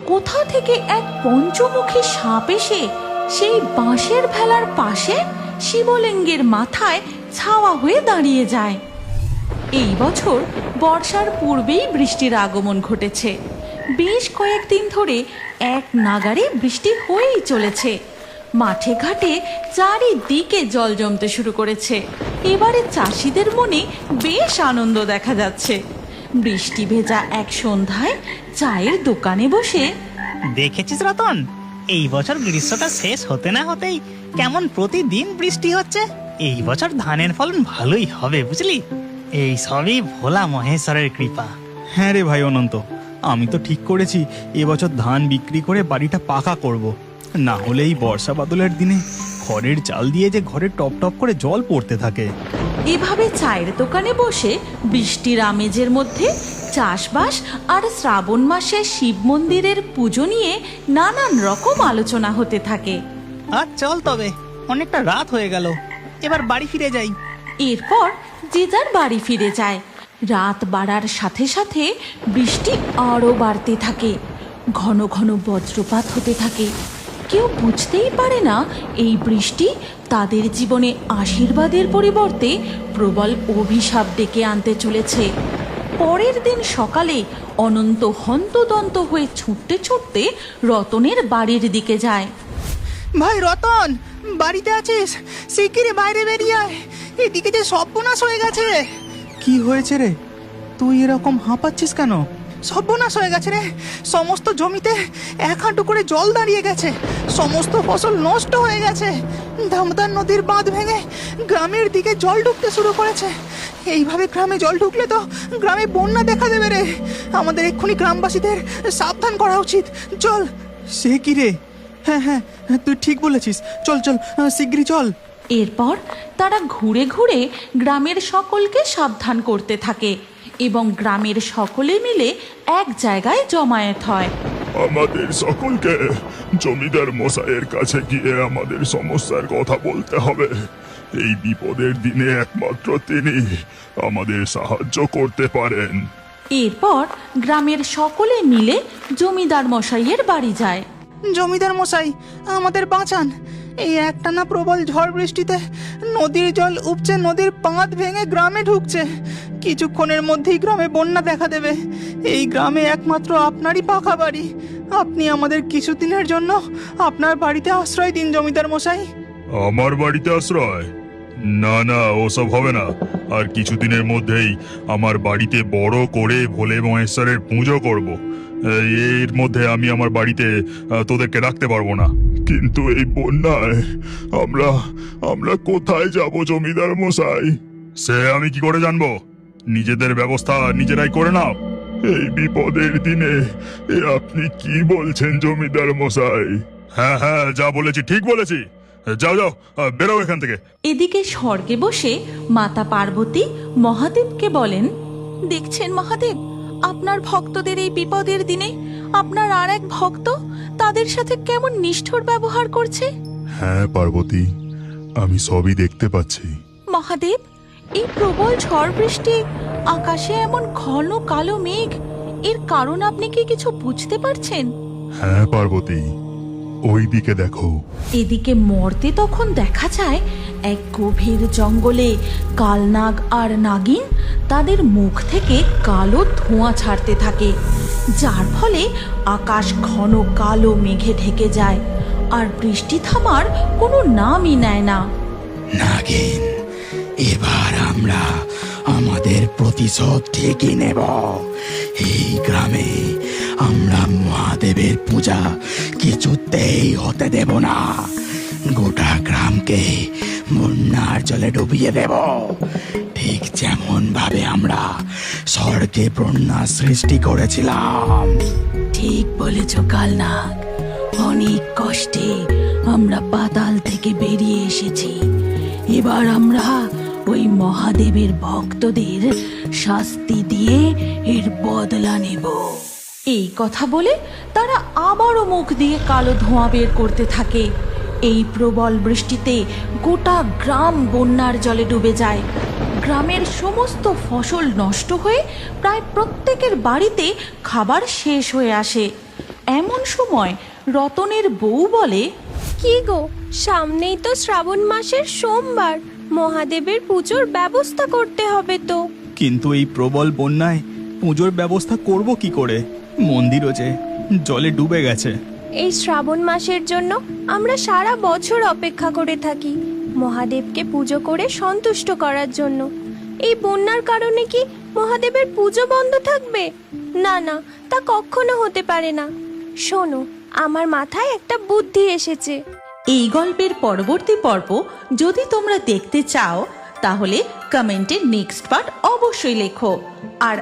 কোথা থেকে এক পঞ্চমুখী সাপ এসে সেই বাঁশের ভেলার পাশে শিবলিঙ্গের মাথায় ছাওয়া হয়ে দাঁড়িয়ে যায়। এই বছর বর্ষার পূর্বেই বৃষ্টির আগমন ঘটেছে। বেশ কয়েকদিন ধরে এক নাগাড়ে বৃষ্টি হয়েই চলেছে। মাঠে ঘাটে চারিদিকে জল জমতে শুরু করেছে। এবারে চাষিদের মনে বেশ আনন্দ দেখা যাচ্ছে। বৃষ্টি ভেজা এক সন্ধ্যায় চায়ের দোকানে বসে, দেখেছিস রতন, এই বছর গ্রীষ্মটা শেষ হতে না হতেই কেমন প্রতিদিন বৃষ্টি হচ্ছে। এই বছর ধানের ফলন ভালোই হবে, বুঝলি? এই সবই ভোলা মহেশ্বরের কৃপা। হ্যাঁ রে ভাই অনন্ত, আমি তো ঠিক করেছি এবছর ধান বিক্রি করে বাড়িটা পাকা করব। না হলে এই বর্ষা বাদলের দিনে খড়ের চাল দিয়ে যে ঘরে টপ টপ করে জল পড়তে থাকে। এভাবে চায়ের দোকানে বসে বৃষ্টির আমেজের মধ্যে চাষবাস আর শ্রাবণ মাসে শিব মন্দিরের পুজো নিয়ে নানান রকম আলোচনা হতে থাকে। আর চল তবে, অনেকটা রাত হয়ে গেল, এবার বাড়ি ফিরে যাই। এরপর যে যার বাড়ি ফিরে যায়। রাত বাড়ার সাথে সাথে বৃষ্টি আরও বাড়তে থাকে। ঘন ঘন বজ্রপাত হতে থাকে। কেউ বুঝতেই পারে না এই বৃষ্টি তাদের জীবনে আশীর্বাদের পরিবর্তে প্রবল অভিশাপ ডেকে আনতে চলেছে। পরের দিন সকালে অনন্ত হন্তদন্ত হয়ে ছুটতে ছুটতে রতনের বাড়ির দিকে যায়। ভাই রতন, বাড়িতে আছিস? শিগগিরই বাইরে বেরিয়ে আয়, এদিকে যে সর্বনাশ হয়ে গেছে। কি হয়েছে রে, তুই এরকম হাঁপাচ্ছিস কেন? সর্বনাশ হয়ে গেছে রে, সমস্ত জমিতে 1 হাঁটু করে জল দাঁড়িয়ে গেছে, সমস্ত ফসল নষ্ট হয়ে গেছে। দামোদর নদীর বাঁধ ভেঙে গ্রামের দিকে জল ঢুকতে শুরু করেছে। এইভাবে গ্রামে জল ঢুকলে তো গ্রামে বন্যা দেখা দেবে রে। আমাদের এক্ষুনি গ্রামবাসীদের সাবধান করা উচিত। চল। সে কি রে? হ্যাঁ হ্যাঁ, তুই ঠিক বলেছিস, চল চল, শিগগিরই চল। এরপর তারা ঘুরে ঘুরে গ্রামের সকলকে সাবধান করতে থাকে এবং গ্রামের সকলে মিলে এক জায়গায় জমায়েত হয়। আমাদের সকলকে জমিদার মশাইয়ের কাছে গিয়ে আমাদের সমস্যার কথা বলতে হবে। এই বিপদের দিনে একমাত্র তিনি আমাদের সাহায্য করতে পারেন। এরপর গ্রামের সকলে মিলে জমিদার মশাইয়ের বাড়ি যায়। জমিদার মশাই, আমাদের বাঁচান। এই একটানা প্রবল ঝড় বৃষ্টিতে নদীর জল উপচে নদীর বাঁধ ভেঙে গ্রামে ঢুকছে। কিছুক্ষণের মধ্যেই গ্রামে বন্যা দেখা দেবে। এই গ্রামে একমাত্র আপনারই পাকা বাড়ি। আপনি আমাদের কিছুদিনের জন্য আপনার বাড়িতে আশ্রয় দিন জমিদার মশাই। আমার বাড়িতে আশ্রয়? না না, ওসব হবে না। আর কিছুদিনের মধ্যেই আমার বাড়িতে বড় করে ভোলে মহেশ্বরের পুজো করব। এর মধ্যে আমি আমার বাড়িতে তোদেরকে রাখতে পারবো না। কিন্তু এই বন্যায় আমরা কোথায় যাব জমিদার মশাই? সে আমি কি করে জানবো? নিজেদের ব্যবস্থা নিজেরাই করে নাও। এই বিপদের দিনে আপনি কি বলছেন জমিদার মশাই? হ্যাঁ হ্যাঁ, যা বলেছি ঠিক বলেছি। যাও যাও, বেরো এখান থেকে। এদিকে স্বর্গে বসে মাতা পার্বতী মহাদেবকে বলেন, দেখছেন মহাদেব, আপনার ভক্তদের এই বিপদের দিনে আপনার আর এক ভক্ত তাদের সাথে কেমন নিষ্ঠুর ব্যবহার করছে। হ্যাঁ পার্বতী, আমি সবই দেখতে পাচ্ছি। মহাদেব, এই প্রবল ঝড় বৃষ্টি, আকাশে এমন ঘন কালো মেঘ, এর কারণ আপনি কি কিছু বুঝতে পারছেন? হ্যাঁ পার্বতী, ওই দিকে দেখো। এদিকে মর্তে তখন দেখা যায় এক গভীর জঙ্গলে কালনাগ আর নাগিন তাদের মুখ থেকে কালো ধোঁয়া ছাড়তে থাকে, যার ফলে আকাশ ঘন কালো মেঘে ঢেকে যায় আর বৃষ্টি থামার কোনো নামই নেয় না। নাগিন, এবার আমরা আমাদের প্রতিশোধ ঠিকই নেব। এই গ্রামে আমরা মহাদেবের পূজা কিছুতেই হতে দেব না। গোটা গ্রামকে বন্যার জলে ডুবিয়ে দেব, ঠিক যেমন ভাবে আমরা স্বর্গে বন্যা সৃষ্টি করেছিলাম। ঠিক বলেছ কালনাগ, অনেক কষ্টে আমরা পাতাল থেকে বেরিয়ে এসেছি। এবার আমরা ওই মহাদেবের ভক্তদের শাস্তি দিয়ে এর বদলা নেব। এই কথা বলে তারা আবারও মুখ দিয়ে কালো ধোঁয়া বের করতে থাকে। এই প্রবল বৃষ্টিতে গোটা গ্রাম বন্যার জলে ডুবে যায়। গ্রামের সমস্ত ফসল নষ্ট হয়ে প্রায় প্রত্যেকের বাড়িতে খাবার শেষ হয়ে আসে। এমন সময় রতনের বউ বলে, কি গো, সামনেই তো শ্রাবণ মাসের সোমবার, মহাদেবের পুজোর ব্যবস্থা করতে হবে তো। কিন্তু এই প্রবল বন্যায় পুজোর ব্যবস্থা করব কি করে? মন্দিরও যে জলে ডুবে গেছে। এই শ্রাবণ মাসের জন্য আমরা সারা বছর অপেক্ষা করে থাকি, মহাদেবকে পুজো করে সন্তুষ্ট করার জন্য। এই বন্যার কারণে কি মহাদেবের পুজো বন্ধ থাকবে? না না, তা কখনো হতে পারে না। শোনো, আমার মাথায় একটা বুদ্ধি এসেছে। এই গল্পের পরবর্তী পর্ব যদি তোমরা দেখতে চাও তাহলে কমেন্টে নেক্সট পার্ট অবশ্যই লেখো। আর